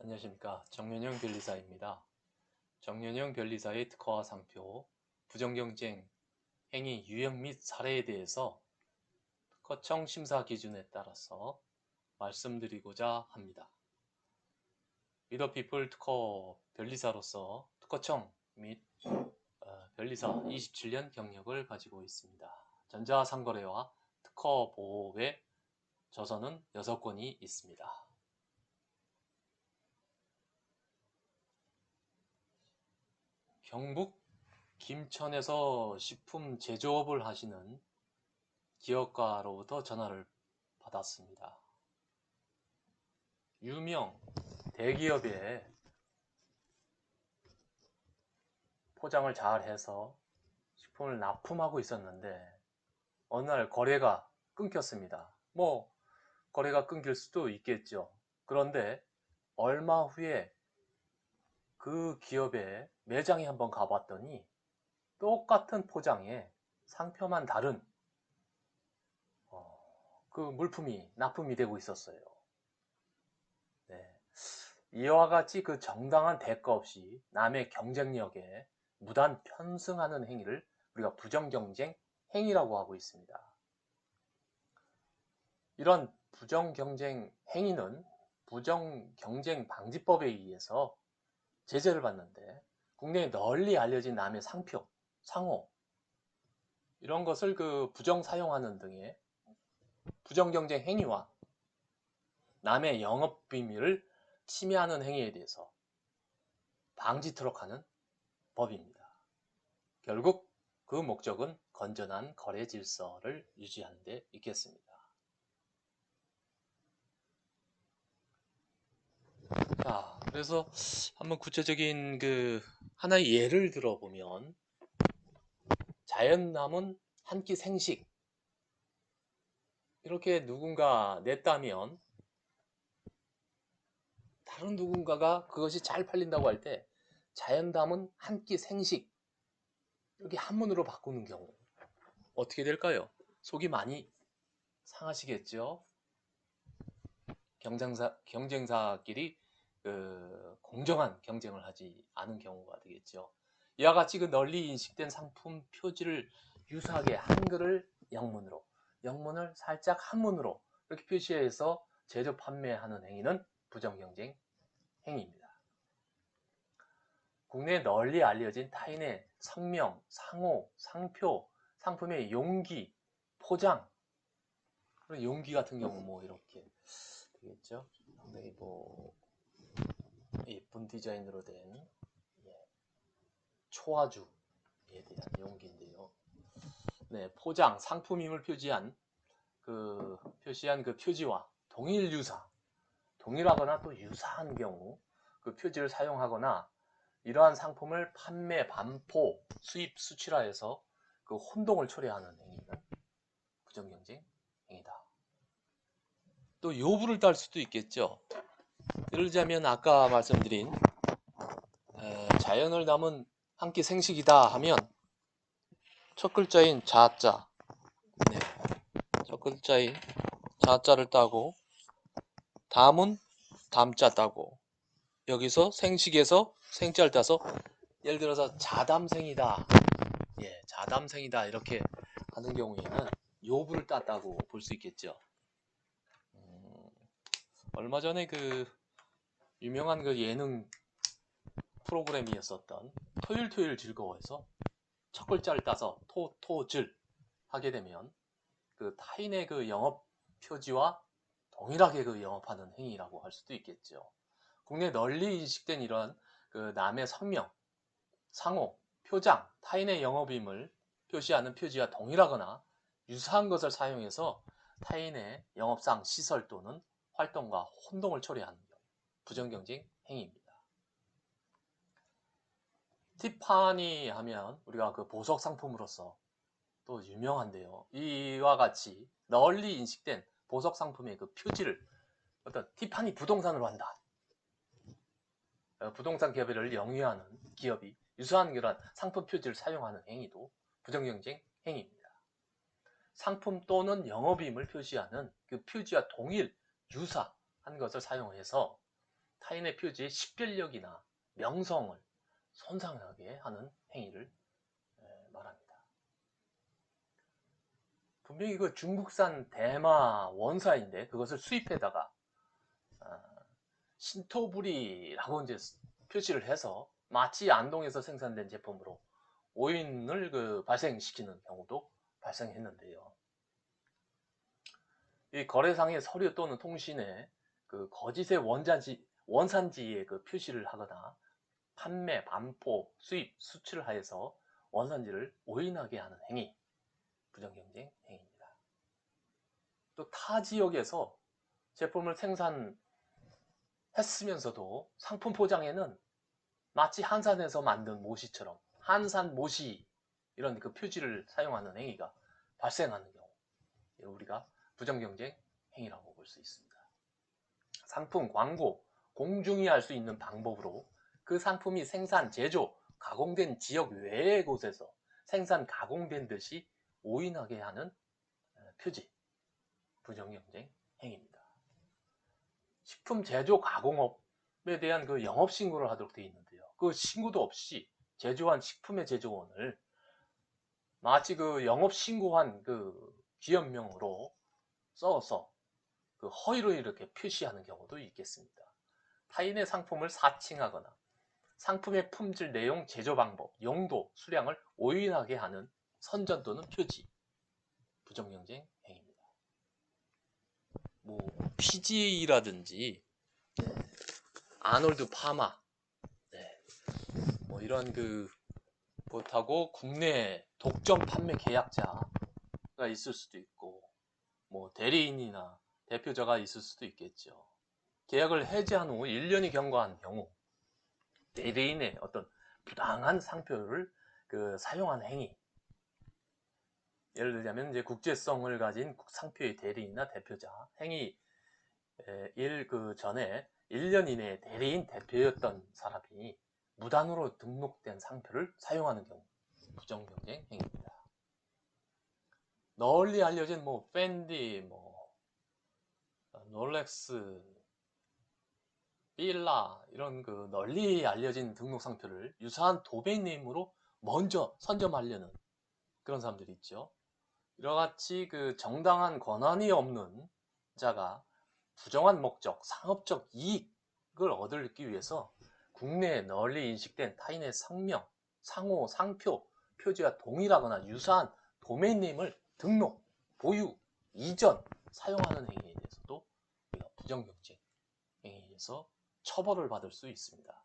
안녕하십니까. 정연영 변리사입니다. 정연영 변리사의 특허와 상표, 부정경쟁 행위 유형 및 사례에 대해서 특허청 심사 기준에 따라서 말씀드리고자 합니다. 위더피플 특허 변리사로서 특허청 및 변리사 27년 경력을 가지고 있습니다. 전자상거래와 특허 보호에 저서는 6권이 있습니다. 경북 김천에서 식품 제조업을 하시는 기업가로부터 전화를 받았습니다. 유명 대기업에 포장을 잘 해서 식품을 납품하고 있었는데 어느 날 거래가 끊겼습니다. 거래가 끊길 수도 있겠죠. 그런데 얼마 후에 그 기업의 매장에 한번 가봤더니 똑같은 포장에 상표만 다른 그 물품이 납품이 되고 있었어요. 네. 이와 같이 그 정당한 대가 없이 남의 경쟁력에 무단 편승하는 행위를 우리가 부정경쟁 행위라고 하고 있습니다. 이런 부정경쟁 행위는 부정경쟁방지법에 의해서 제재를 받는데 국내에 널리 알려진 남의 상표, 상호 이런 것을 그 부정사용하는 등의 부정경쟁 행위와 남의 영업비밀을 침해하는 행위에 대해서 방지토록 하는 법입니다. 결국 그 목적은 건전한 거래 질서를 유지하는 데 있겠습니다. 자, 그래서 한번 구체적인 그 하나의 예를 들어보면 자연 남은 한 끼 생식 이렇게 누군가 냈다면 다른 누군가가 그것이 잘 팔린다고 할 때 자연 담은 한 끼 생식 이렇게 한문으로 바꾸는 경우 어떻게 될까요? 속이 많이 상하시겠죠? 경쟁사끼리 공정한 경쟁을 하지 않은 경우가 되겠죠. 이와 같이 그 널리 인식된 상품 표지를 유사하게 한글을 영문으로, 영문을 살짝 한문으로 이렇게 표시해서 제조 판매하는 행위는 부정경쟁 행위입니다. 국내에 널리 알려진 타인의 성명, 상호, 상표, 상품의 용기, 포장, 그리고 용기 같은 경우 이렇게 되겠죠. 상당히 예쁜 디자인으로 된 초아주에 대한 용기인데요. 네, 포장, 상품임을 표시한 그 표지와 동일 유사, 동일하거나 또 유사한 경우 그 표지를 사용하거나 이러한 상품을 판매, 반포, 수입, 수출하여서 그 혼동을 초래하는 행위는 부정경쟁 행위다. 또 요부를 딸 수도 있겠죠. 예를 들자면 아까 말씀드린 자연을 담은 한 끼 생식이다 하면 첫 글자인 자자, 네, 첫 글자인 자자를 따고 담은 담자 따고 여기서 생식에서 생자를 따서 예를 들어서 자담생이다, 자담생이다 이렇게 하는 경우에는 요부를 땄다고 볼 수 있겠죠. 얼마 전에 그 유명한 그 예능 프로그램이었었던 토요일 즐거워에서 첫 글자를 따서 토질 하게 되면 그 타인의 그 영업 표지와 동일하게 그 영업하는 행위라고 할 수도 있겠죠. 국내 널리 인식된 이런 그 남의 성명, 상호, 표장, 타인의 영업임을 표시하는 표지와 동일하거나 유사한 것을 사용해서 타인의 영업상 시설 또는 활동과 혼동을 초래하는 경우 부정경쟁 행위입니다. 티파니 하면 우리가 그 보석 상품으로서 또 유명한데요. 이와 같이 널리 인식된 보석 상품의 그 표지를 어떤 티파니 부동산으로 한다. 부동산 기업을 영위하는 기업이 유사한 그런 상품 표지를 사용하는 행위도 부정경쟁 행위입니다. 상품 또는 영업임을 표시하는 그 표지와 동일 유사한 것을 사용해서 타인의 표지의 식별력이나 명성을 손상하게 하는 행위를 말합니다. 분명히 그 중국산 대마 원사인데 그것을 수입해다가 신토부리라고 이제 표시를 해서 마치 안동에서 생산된 제품으로 오인을 발생시키는 경우도 발생했는데요. 이 거래상의 서류 또는 통신에 거짓의 원산지의 표시를 하거나 판매, 반포, 수입, 수출을 하여서 원산지를 오인하게 하는 행위, 부정경쟁 행위입니다. 또 타 지역에서 제품을 생산했으면서도 상품 포장에는 마치 한산에서 만든 모시처럼 한산 모시 이런 표지를 사용하는 행위가 발생하는 경우, 우리가 부정경쟁 행위라고 볼 수 있습니다. 상품 광고, 공중이 할 수 있는 방법으로 그 상품이 생산, 제조, 가공된 지역 외의 곳에서 생산, 가공된 듯이 오인하게 하는 표지, 부정경쟁 행위입니다. 식품 제조 가공업에 대한 영업신고를 하도록 되어 있는데요. 그 신고도 없이 제조한 식품의 제조원을 마치 영업신고한 기업명으로 써서 허위로 이렇게 표시하는 경우도 있겠습니다. 타인의 상품을 사칭하거나 상품의 품질, 내용, 제조 방법, 용도, 수량을 오인하게 하는 선전 또는 표지, 부정경쟁 행위입니다. PGA라든지 아놀드 파마, 이런 못하고 국내 독점 판매 계약자가 있을 수도 있고, 대리인이나 대표자가 있을 수도 있겠죠. 계약을 해지한 후 1년이 경과한 경우 대리인의 어떤 부당한 상표를 사용한 행위, 예를 들자면 이제 국제성을 가진 상표의 대리인이나 대표자 행위 전에 1년 이내에 대리인 대표였던 사람이 무단으로 등록된 상표를 사용하는 경우, 부정경쟁 행위입니다. 널리 알려진 팬디, 롤렉스, 빌라 이런 널리 알려진 등록 상표를 유사한 도메인네임으로 먼저 선점하려는 그런 사람들이 있죠. 이와같이 정당한 권한이 없는 자가 부정한 목적, 상업적 이익을 얻기 위해서 국내에 널리 인식된 타인의 성명, 상호, 상표, 표지와 동일하거나 유사한 도메인네임을 등록, 보유, 이전, 사용하는 행위에 대해서도 우리가 부정경쟁 행위에 대해서 처벌을 받을 수 있습니다.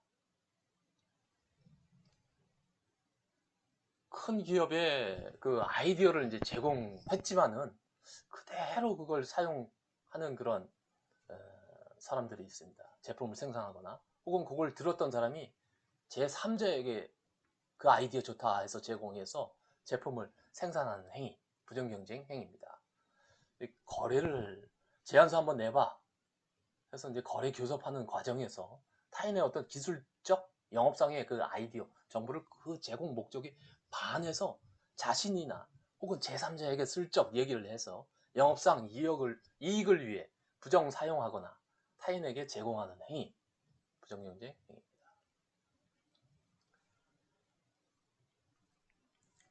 큰 기업에 아이디어를 이제 제공했지만은 그대로 그걸 사용하는 그런 사람들이 있습니다. 제품을 생산하거나 혹은 그걸 들었던 사람이 제3자에게 그 아이디어 좋다 해서 제공해서 제품을 생산하는 행위, 부정경쟁 행위입니다. 거래를 제안서 한번 내봐 해서 이제 거래 교섭하는 과정에서 타인의 어떤 기술적 영업상의 아이디어 정보를 제공 목적에 반해서 자신이나 혹은 제3자에게 슬쩍 얘기를 해서 영업상 이익을 위해 부정 사용하거나 타인에게 제공하는 행위, 부정경쟁 행위입니다.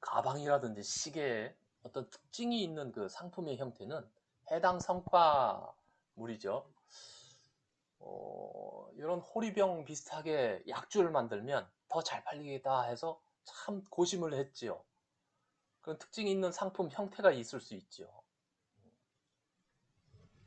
가방이라든지 시계에 어떤 특징이 있는 상품의 형태는 해당 성과물이죠. 이런 호리병 비슷하게 약주를 만들면 더 잘 팔리겠다 해서 참 고심을 했지요. 그런 특징이 있는 상품 형태가 있을 수 있죠.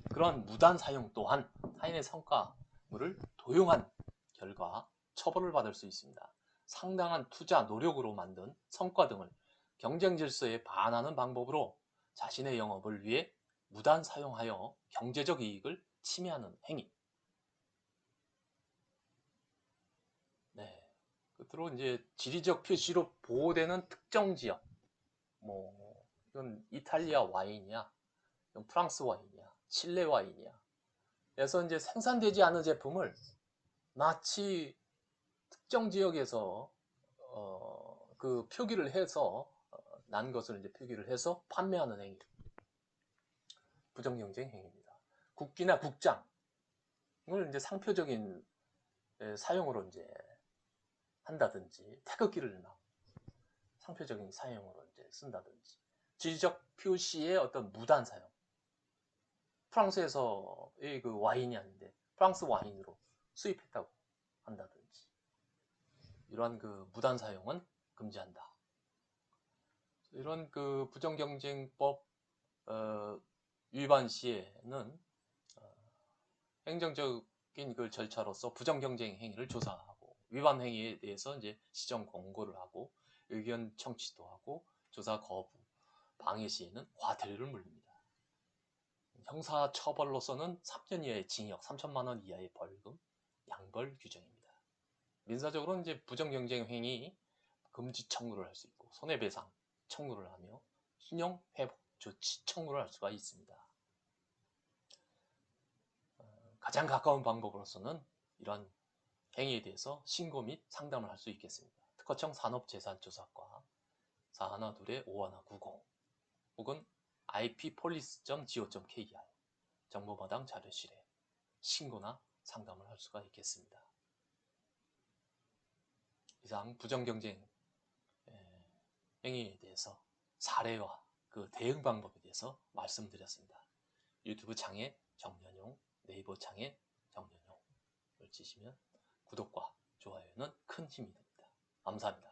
그런 무단 사용 또한 타인의 성과물을 도용한 결과 처벌을 받을 수 있습니다. 상당한 투자, 노력으로 만든 성과 등을 경쟁 질서에 반하는 방법으로 자신의 영업을 위해 무단 사용하여 경제적 이익을 침해하는 행위. 끝으로 이제 지리적 표시로 보호되는 특정 지역, 이건 이탈리아 와인이야, 이건 프랑스 와인이야, 칠레 와인이야. 그래서 이제 생산되지 않은 제품을 마치 특정 지역에서 표기를 해서 난 것을 이제 표기를 해서 판매하는 행위, 부정경쟁 행위입니다. 국기나 국장을 이제 상표적인 사용으로 이제 한다든지, 태극기를 상표적인 사용으로 이제 쓴다든지, 지리적 표시의 어떤 무단 사용. 프랑스에서의 그 와인이 아닌데 프랑스 와인으로 수입했다고 한다든지, 이러한 그 무단 사용은 금지한다. 이런 그 부정경쟁법 위반 시에는 행정적인 그 절차로서 부정경쟁 행위를 조사하고, 위반 행위에 대해서 이제 시정 권고를 하고, 의견 청취도 하고, 조사 거부, 방해 시에는 과태료를 물립니다. 형사 처벌로서는 3년 이하의 징역, 3천만 원 이하의 벌금, 양벌 규정입니다. 민사적으로는 이제 부정경쟁 행위 금지 청구를 할 수 있고, 손해배상 청구를 하며 신용 회복 조치 청구를 할 수가 있습니다. 가장 가까운 방법으로서는 이러한 행위에 대해서 신고 및 상담을 할 수 있겠습니다. 특허청 산업재산조사과 412-5190 혹은 ippolice.go.kr 정보마당 자료실에 신고나 상담을 할 수가 있겠습니다. 이상 부정경쟁 행위에 대해서 사례와 그 대응 방법에 대해서 말씀드렸습니다. 유튜브 창에 정연용, 네이버 창에 정연용을 치시면 구독과 좋아요는 큰 힘이 됩니다. 감사합니다.